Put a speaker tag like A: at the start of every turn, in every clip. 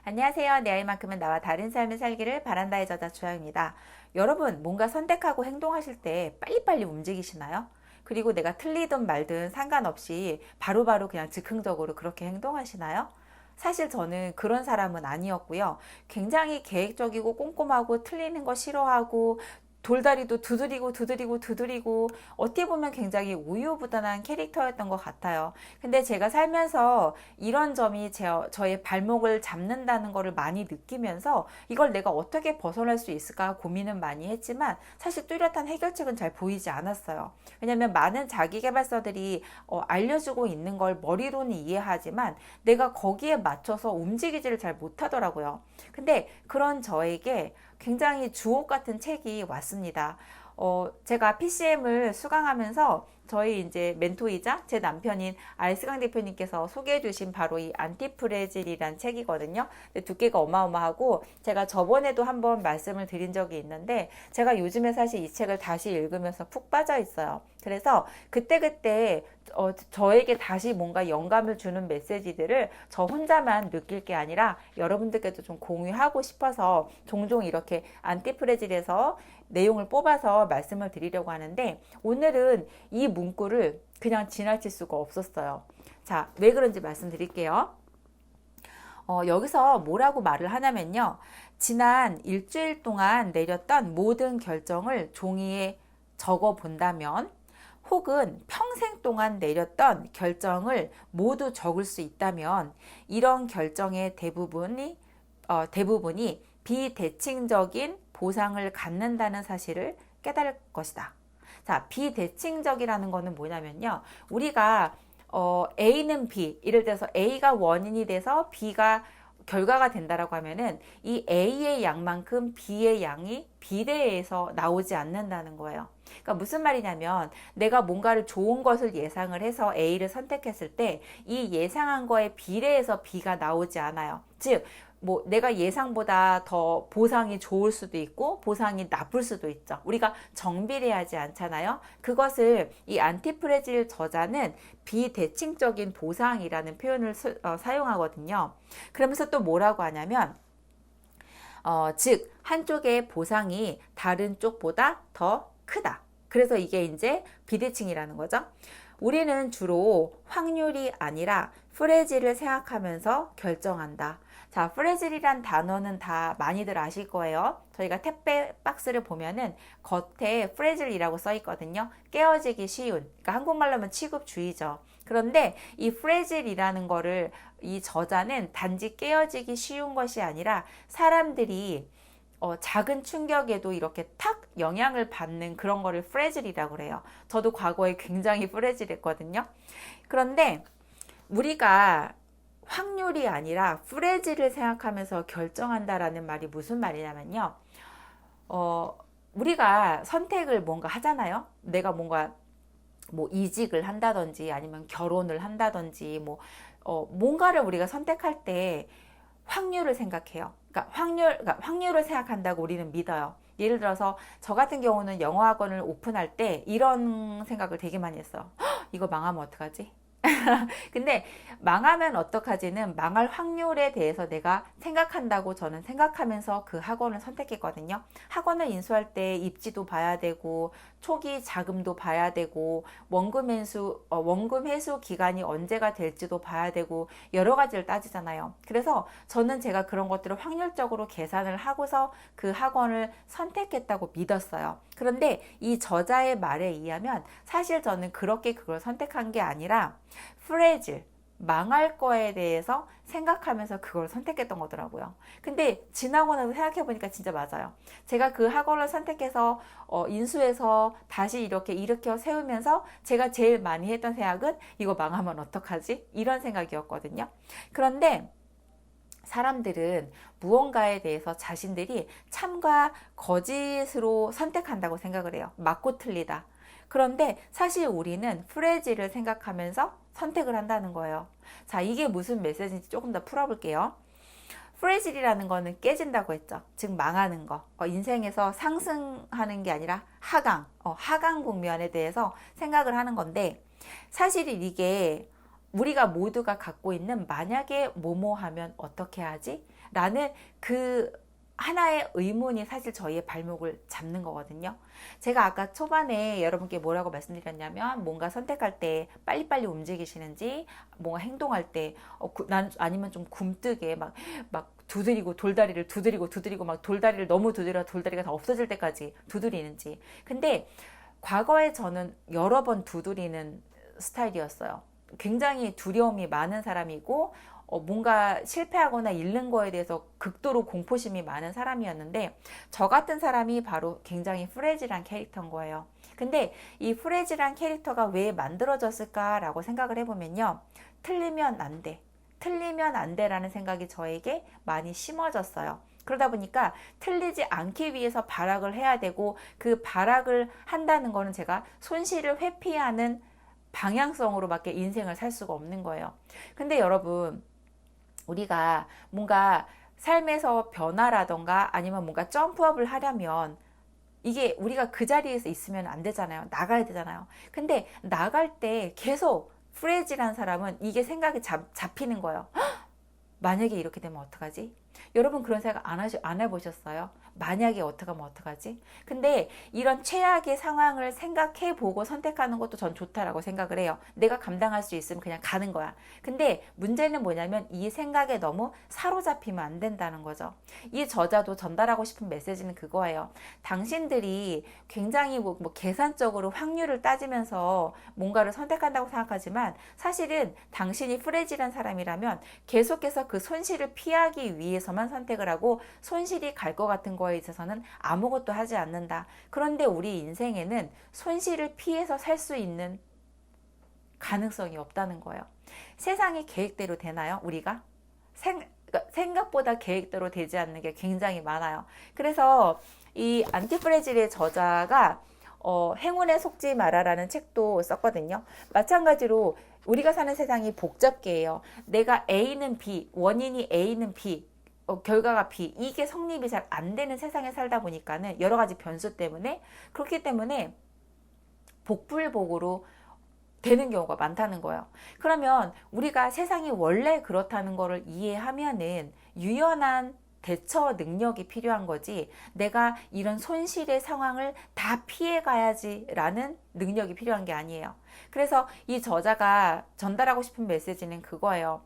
A: 안녕하세요. 내 아이만큼은 나와 다른 삶을 살기를 바란다의 저자 주아입니다. 여러분, 뭔가 선택하고 행동하실 때 빨리빨리 움직이시나요? 그리고 내가 틀리든 말든 상관없이 바로바로 그냥 즉흥적으로 그렇게 행동하시나요? 사실 저는 그런 사람은 아니었고요. 굉장히 계획적이고 꼼꼼하고 틀리는 거 싫어하고 돌다리도 두드리고 어떻게 보면 굉장히 우유부단한 캐릭터였던 것 같아요. 근데 제가 살면서 이런 점이 저의 발목을 잡는다는 거를 많이 느끼면서 이걸 내가 어떻게 벗어날 수 있을까 고민은 많이 했지만 사실 뚜렷한 해결책은 잘 보이지 않았어요. 왜냐하면 많은 자기계발서들이 알려주고 있는 걸 머리로는 이해하지만 내가 거기에 맞춰서 움직이지를 잘 못하더라고요. 근데 그런 저에게 굉장히 주옥 같은 책이 왔습니다. 제가 PCM을 수강하면서 저희 이제 멘토이자 제 남편인 알스강 대표님께서 소개해 주신 바로 이 안티프레질이란 책이거든요. 두께가 어마어마하고 제가 저번에도 한번 말씀을 드린 적이 있는데 제가 요즘에 사실 이 책을 다시 읽으면서 푹 빠져 있어요. 그래서 그때그때 저에게 다시 뭔가 영감을 주는 메시지들을 저 혼자만 느낄 게 아니라 여러분들께도 좀 공유하고 싶어서 종종 이렇게 안티프레질에서 내용을 뽑아서 말씀을 드리려고 하는데 오늘은 이 문구를 그냥 지나칠 수가 없었어요. 자, 왜 그런지 말씀드릴게요. 여기서 뭐라고 말을 하냐면요. 지난 일주일 동안 내렸던 모든 결정을 종이에 적어 본다면 혹은 평생 동안 내렸던 결정을 모두 적을 수 있다면 이런 결정의 대부분이 비대칭적인 보상을 갖는다는 사실을 깨달을 것이다. 자, 비대칭적이라는 거는 뭐냐면요. 우리가 A는 B, 예를 들어서 A가 원인이 돼서 B가 결과가 된다라고 하면은 이 A의 양만큼 B의 양이 비례해서 나오지 않는다는 거예요. 그러니까 무슨 말이냐면 내가 뭔가를 좋은 것을 예상을 해서 A를 선택했을 때 이 예상한 거에 비례해서 B가 나오지 않아요. 즉, 뭐 내가 예상보다 더 보상이 좋을 수도 있고 보상이 나쁠 수도 있죠. 우리가 정비례하지 않잖아요. 그것을 이 안티프레질 저자는 비대칭적인 보상이라는 표현을 사용하거든요. 그러면서 또 뭐라고 하냐면 즉 한쪽의 보상이 다른 쪽보다 더 크다. 그래서 이게 이제 비대칭이라는 거죠. 우리는 주로 확률이 아니라 프레질을 생각하면서 결정한다. 자, 프레질이란 단어는 다 많이들 아실 거예요. 저희가 택배 박스를 보면은 겉에 프레질이라고 써 있거든요. 깨어지기 쉬운. 그러니까 한국말로 하면 취급주의죠. 그런데 이 프레질이라는 거를 이 저자는 단지 깨어지기 쉬운 것이 아니라 사람들이 작은 충격에도 이렇게 탁 영향을 받는 그런 거를 프레질이라고 그래요. 저도 과거에 굉장히 프레질했거든요. 그런데 우리가 확률이 아니라 프레질을 생각하면서 결정한다라는 말이 무슨 말이냐면요. 우리가 선택을 뭔가 하잖아요. 내가 뭔가 뭐 이직을 한다든지 아니면 결혼을 한다든지 뭔가를 우리가 선택할 때 확률을 생각해요. 그러니까 확률을 생각한다고 우리는 믿어요. 예를 들어서 저 같은 경우는 영어 학원을 오픈할 때 이런 생각을 되게 많이 했어요. 이거 망하면 어떡하지? 근데 망하면 어떡하지는 망할 확률에 대해서 내가 생각한다고 저는 생각하면서 그 학원을 선택했거든요. 학원을 인수할 때 입지도 봐야 되고 초기 자금도 봐야 되고 원금 회수 기간이 언제가 될지도 봐야 되고 여러 가지를 따지잖아요. 그래서 저는 제가 그런 것들을 확률적으로 계산을 하고서 그 학원을 선택했다고 믿었어요. 그런데 이 저자의 말에 의하면 사실 저는 그렇게 그걸 선택한 게 아니라 프레질, 망할 거에 대해서 생각하면서 그걸 선택했던 거더라고요. 근데 지나고 나서 생각해보니까 진짜 맞아요. 제가 그 학원을 선택해서 인수해서 다시 이렇게 일으켜 세우면서 제가 제일 많이 했던 생각은 이거 망하면 어떡하지? 이런 생각이었거든요. 그런데 사람들은 무언가에 대해서 자신들이 참과 거짓으로 선택한다고 생각을 해요. 맞고 틀리다. 그런데 사실 우리는 프레질을 생각하면서 선택을 한다는 거예요. 자, 이게 무슨 메시지인지 조금 더 풀어볼게요. 프레질이라는 거는 깨진다고 했죠. 즉 망하는 거. 인생에서 상승하는 게 아니라 하강 국면에 대해서 생각을 하는 건데 사실 이게 우리가 모두가 갖고 있는 만약에 뭐뭐 하면 어떻게 하지? 라는 그 하나의 의문이 사실 저희의 발목을 잡는 거거든요. 제가 아까 초반에 여러분께 뭐라고 말씀드렸냐면 뭔가 선택할 때 빨리빨리 움직이시는지 뭔가 행동할 때 난 아니면 좀 굼뜨게 막 두드리고 두드리고 막 돌다리를 너무 두드려 돌다리가 다 없어질 때까지 두드리는지. 근데 과거에 저는 여러 번 두드리는 스타일이었어요. 굉장히 두려움이 많은 사람이고 뭔가 실패하거나 잃는 거에 대해서 극도로 공포심이 많은 사람이었는데 저 같은 사람이 바로 굉장히 프레질한 캐릭터인 거예요. 근데 이 프레질한 캐릭터가 왜 만들어졌을까라고 생각을 해보면요. 틀리면 안 돼. 틀리면 안 돼라는 생각이 저에게 많이 심어졌어요. 그러다 보니까 틀리지 않기 위해서 발악을 해야 되고 그 발악을 한다는 거는 제가 손실을 회피하는 방향성으로밖에 인생을 살 수가 없는 거예요. 근데 여러분, 우리가 뭔가 삶에서 변화라던가 아니면 뭔가 점프업을 하려면 이게 우리가 그 자리에서 있으면 안 되잖아요. 나가야 되잖아요. 근데 나갈 때 계속 프레질한 사람은 이게 생각이 잡히는 거예요. 만약에 이렇게 되면 어떡하지? 여러분 그런 생각 안 해보셨어요? 만약에 어떻게 하면 어떡하지? 근데 이런 최악의 상황을 생각해 보고 선택하는 것도 전 좋다라고 생각을 해요. 내가 감당할 수 있으면 그냥 가는 거야. 근데 문제는 뭐냐면 이 생각에 너무 사로잡히면 안 된다는 거죠. 이 저자도 전달하고 싶은 메시지는 그거예요. 당신들이 굉장히 뭐 계산적으로 확률을 따지면서 뭔가를 선택한다고 생각하지만 사실은 당신이 프레질한 사람이라면 계속해서 그 손실을 피하기 위해서만 선택을 하고 손실이 갈 것 같은 거에 있어서는 아무것도 하지 않는다. 그런데 우리 인생에는 손실을 피해서 살 수 있는 가능성이 없다는 거예요. 세상이 계획대로 되나요? 우리가? 생각보다 계획대로 되지 않는 게 굉장히 많아요. 그래서 이 안티프레질의 저자가 행운에 속지 마라라는 책도 썼거든요. 마찬가지로 우리가 사는 세상이 복잡계예요. 내가 A는 B, 원인이 A는 B, 결과가 B, 이게 성립이 잘 안 되는 세상에 살다 보니까는 여러 가지 변수 때문에 그렇기 때문에 복불복으로 되는 경우가 많다는 거예요. 그러면 우리가 세상이 원래 그렇다는 거를 이해하면은 유연한 대처 능력이 필요한 거지 내가 이런 손실의 상황을 다 피해 가야지 라는 능력이 필요한 게 아니에요. 그래서 이 저자가 전달하고 싶은 메시지는 그거예요.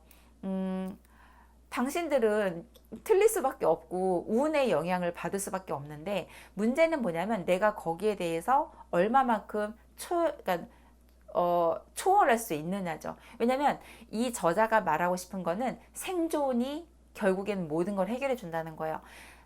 A: 당신들은 틀릴 수밖에 없고 운의 영향을 받을 수밖에 없는데 문제는 뭐냐면 내가 거기에 대해서 얼마만큼 초월할 수 있느냐죠. 왜냐면 이 저자가 말하고 싶은 거는 생존이 결국엔 모든 걸 해결해 준다는 거예요.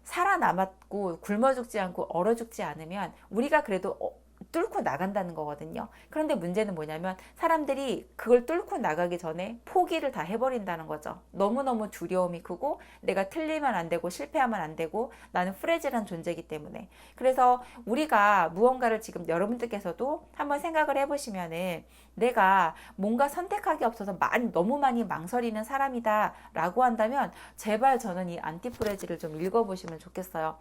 A: 살아남았고 굶어 죽지 않고 얼어 죽지 않으면 우리가 그래도 뚫고 나간다는 거거든요. 그런데 문제는 뭐냐면 사람들이 그걸 뚫고 나가기 전에 포기를 다 해버린다는 거죠. 너무너무 두려움이 크고 내가 틀리면 안 되고 실패하면 안 되고 나는 프레질한 존재이기 때문에. 그래서 우리가 무언가를 지금 여러분들께서도 한번 생각을 해보시면은 내가 뭔가 선택하기 없어서 너무 많이 망설이는 사람이다 라고 한다면 제발 저는 이 안티프레질을 좀 읽어보시면 좋겠어요.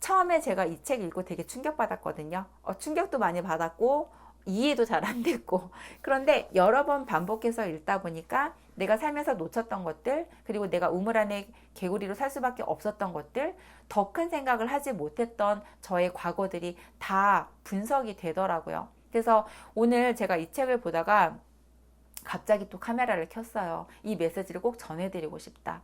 A: 처음에 제가 이 책 읽고 되게 충격받았거든요. 충격도 많이 받았고 이해도 잘 안 됐고 그런데 여러 번 반복해서 읽다 보니까 내가 살면서 놓쳤던 것들 그리고 내가 우물 안에 개구리로 살 수밖에 없었던 것들 더 큰 생각을 하지 못했던 저의 과거들이 다 분석이 되더라고요. 그래서 오늘 제가 이 책을 보다가 갑자기 또 카메라를 켰어요. 이 메시지를 꼭 전해드리고 싶다.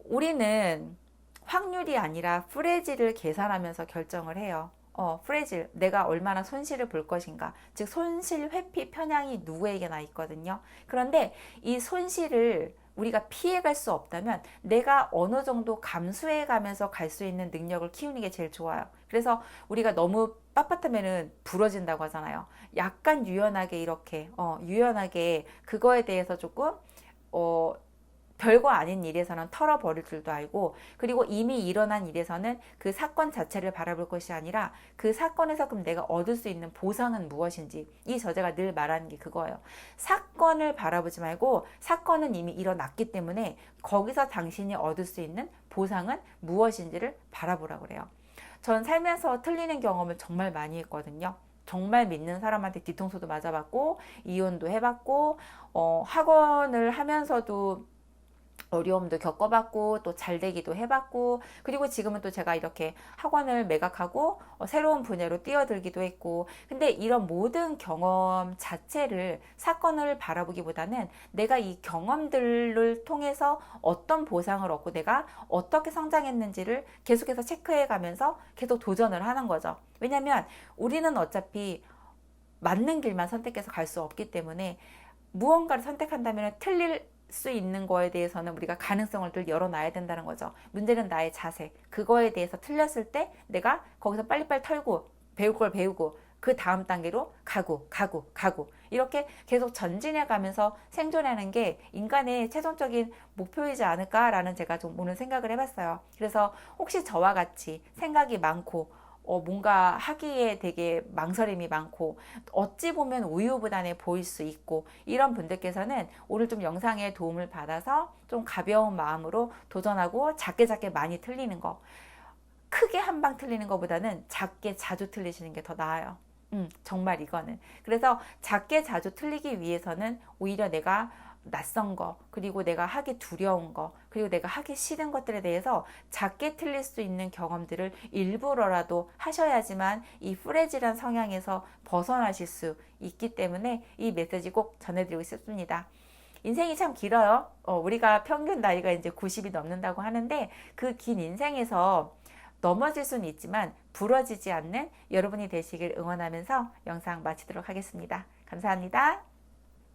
A: 우리는 확률이 아니라 프레질을 계산하면서 결정을 해요. 프레질, 내가 얼마나 손실을 볼 것인가. 즉 손실 회피 편향이 누구에게나 있거든요. 그런데 이 손실을 우리가 피해갈 수 없다면 내가 어느 정도 감수해 가면서 갈 수 있는 능력을 키우는 게 제일 좋아요. 그래서 우리가 너무 빳빳하면은 부러진다고 하잖아요. 약간 유연하게 이렇게 유연하게 그거에 대해서 조금 별거 아닌 일에서는 털어버릴 줄도 알고 그리고 이미 일어난 일에서는 그 사건 자체를 바라볼 것이 아니라 그 사건에서 그럼 내가 얻을 수 있는 보상은 무엇인지 이 저자가 늘 말하는 게 그거예요. 사건을 바라보지 말고 사건은 이미 일어났기 때문에 거기서 당신이 얻을 수 있는 보상은 무엇인지를 바라보라고 그래요. 전 살면서 틀리는 경험을 정말 많이 했거든요. 정말 믿는 사람한테 뒤통수도 맞아봤고 이혼도 해봤고 학원을 하면서도 어려움도 겪어봤고 또 잘되기도 해봤고 그리고 지금은 또 제가 이렇게 학원을 매각하고 새로운 분야로 뛰어들기도 했고 근데 이런 모든 경험 자체를 사건을 바라보기보다는 내가 이 경험들을 통해서 어떤 보상을 얻고 내가 어떻게 성장했는지를 계속해서 체크해 가면서 계속 도전을 하는 거죠. 왜냐면 우리는 어차피 맞는 길만 선택해서 갈 수 없기 때문에 무언가를 선택한다면 틀릴 수 있는 거에 대해서는 우리가 가능성을 늘 열어놔야 된다는 거죠. 문제는 나의 자세. 그거에 대해서 틀렸을 때 내가 거기서 빨리빨리 털고 배울 걸 배우고 그 다음 단계로 가고 이렇게 계속 전진해 가면서 생존하는 게 인간의 최종적인 목표이지 않을까라는 제가 좀 오늘 생각을 해봤어요. 그래서 혹시 저와 같이 생각이 많고 뭔가 하기에 되게 망설임이 많고 어찌 보면 우유부단해 보일 수 있고 이런 분들께서는 오늘 좀 영상의 도움을 받아서 좀 가벼운 마음으로 도전하고 작게 많이 틀리는 거 크게 한 방 틀리는 것보다는 작게 자주 틀리시는 게 더 나아요. 정말 이거는 그래서 작게 자주 틀리기 위해서는 오히려 내가 낯선 거 그리고 내가 하기 두려운 거 그리고 내가 하기 싫은 것들에 대해서 작게 틀릴 수 있는 경험들을 일부러라도 하셔야지만 이 프레질한 성향에서 벗어나실 수 있기 때문에 이 메시지 꼭 전해드리고 싶습니다. 인생이 참 길어요. 우리가 평균 나이가 이제 90이 넘는다고 하는데 그 긴 인생에서 넘어질 수는 있지만 부러지지 않는 여러분이 되시길 응원하면서 영상 마치도록 하겠습니다. 감사합니다.